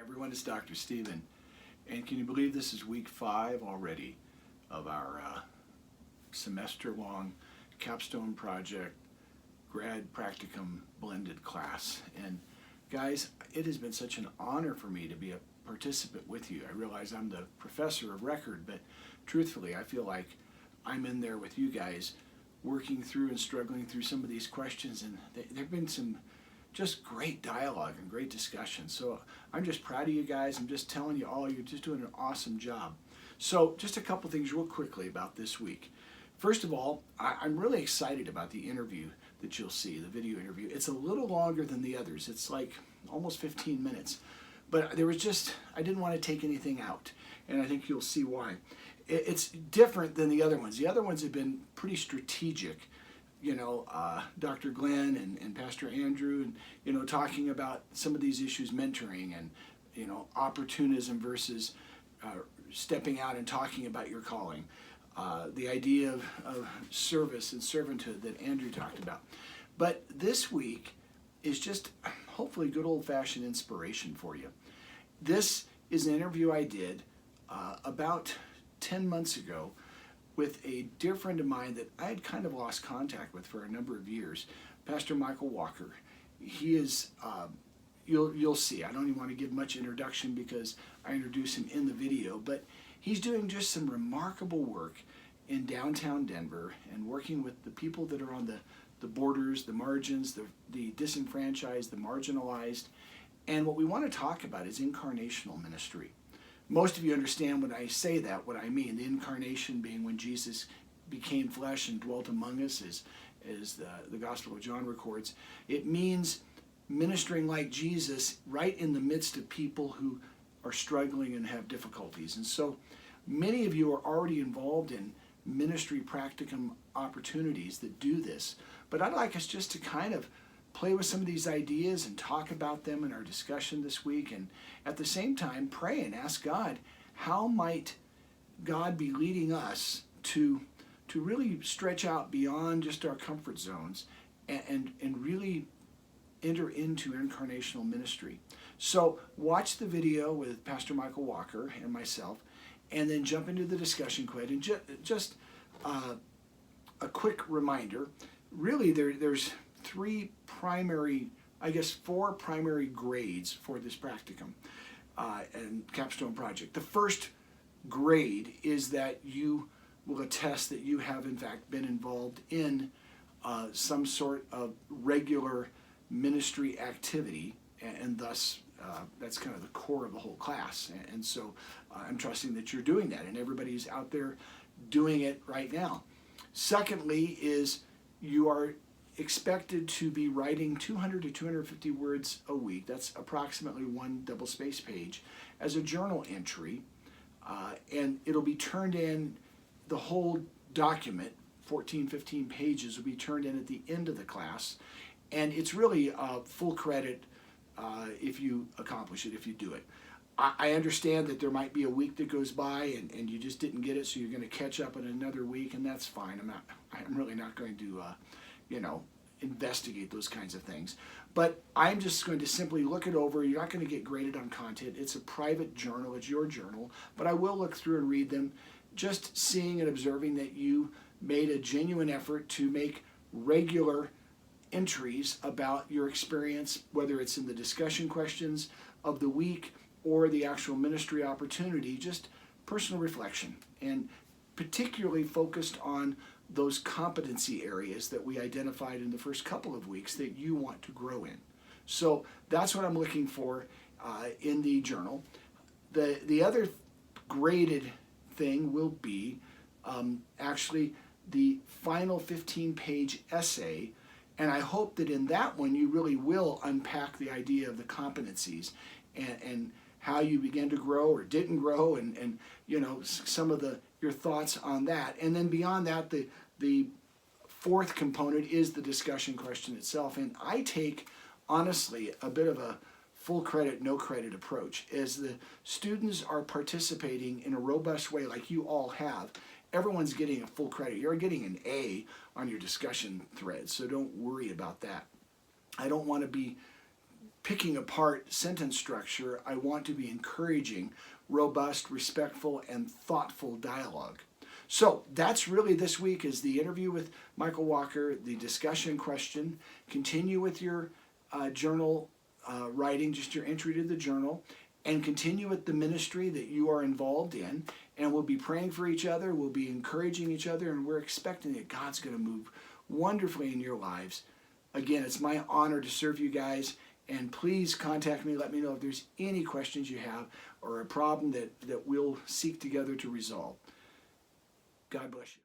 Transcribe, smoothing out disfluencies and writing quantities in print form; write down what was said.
everyone, it's Dr. Steven, and can you believe this is week 5 already of our semester-long Capstone project Grad Practicum blended class. And guys, it has been such an honor for me to be a participant with you. I realize I'm the professor of record, but truthfully, I feel like I'm in there with you guys working through and struggling through some of these questions, and there have been some just great dialogue and great discussion. So I'm just proud of you guys. I'm just telling you all, you're just doing an awesome job. So just a couple things real quickly about this week. First of all, I'm really excited about the interview that you'll see, the video interview. It's a little longer than the others. It's like almost 15 minutes. But there was just, I didn't want to take anything out, and I think you'll see why. It's different than the other ones. The other ones have been pretty strategic. You know, Dr. Glenn and Pastor Andrew, and, you know, talking about some of these issues, mentoring and, you know, opportunism versus stepping out and talking about your calling. The idea of service and servanthood that Andrew talked about. But this week is just hopefully good old-fashioned inspiration for you. This is an interview I did about 10 months ago with a dear friend of mine that I had kind of lost contact with for a number of years, Pastor Michael Walker. He is, you'll see, I don't even want to give much introduction because I introduce him in the video, but he's doing just some remarkable work in downtown Denver and working with the people that are on the borders, the margins, the disenfranchised, the marginalized. And what we want to talk about is incarnational ministry. Most of you understand when I say that, what I mean. The incarnation being when Jesus became flesh and dwelt among us, as the Gospel of John records. It means ministering like Jesus right in the midst of people who are struggling and have difficulties. And so many of you are already involved in ministry practicum opportunities that do this. But I'd like us just to kind of play with some of these ideas and talk about them in our discussion this week, and at the same time pray and ask God, how might God be leading us to really stretch out beyond just our comfort zones and really enter into incarnational ministry. So watch the video with Pastor Michael Walker and myself, and then jump into the discussion quid. And just a quick reminder, really there's four primary grades for this practicum and capstone project. The first grade is that you will attest that you have in fact been involved in some sort of regular ministry activity, and thus that's kind of the core of the whole class. And so I'm trusting that you're doing that, and everybody's out there doing it right now. Secondly is you are expected to be writing 200 to 250 words a week. That's approximately one double-space page as a journal entry, and it'll be turned in, the whole document, 14, 15 pages, will be turned in at the end of the class, and it's really full credit if you accomplish it, if you do it. I understand that there might be a week that goes by and you just didn't get it, so you're going to catch up in another week, and that's fine. I'm really not going to investigate those kinds of things. But I'm just going to simply look it over. You're not going to get graded on content. It's a private journal. It's your journal. But I will look through and read them, just seeing and observing that you made a genuine effort to make regular entries about your experience, whether it's in the discussion questions of the week or the actual ministry opportunity, just personal reflection, and particularly focused on those competency areas that we identified in the first couple of weeks that you want to grow in. So that's what I'm looking for in the journal. The other graded thing will be actually the final 15-page essay, and I hope that in that one you really will unpack the idea of the competencies and how you began to grow or didn't grow, and you know, some of your thoughts on that. And then beyond that, the fourth component is the discussion question itself. And I take, honestly, a bit of a full credit, no credit approach. As the students are participating in a robust way like you all have, everyone's getting a full credit. You're getting an A on your discussion thread, so don't worry about that. I don't want to be picking apart sentence structure. I want to be encouraging robust, respectful, and thoughtful dialogue. So that's really this week is the interview with Michael Walker, the discussion question. Continue with your journal writing, just your entry to the journal, and continue with the ministry that you are involved in. And we'll be praying for each other, we'll be encouraging each other, and we're expecting that God's going to move wonderfully in your lives. Again, it's my honor to serve you guys, and please contact me. Let me know if there's any questions you have or a problem that we'll seek together to resolve. God bless you.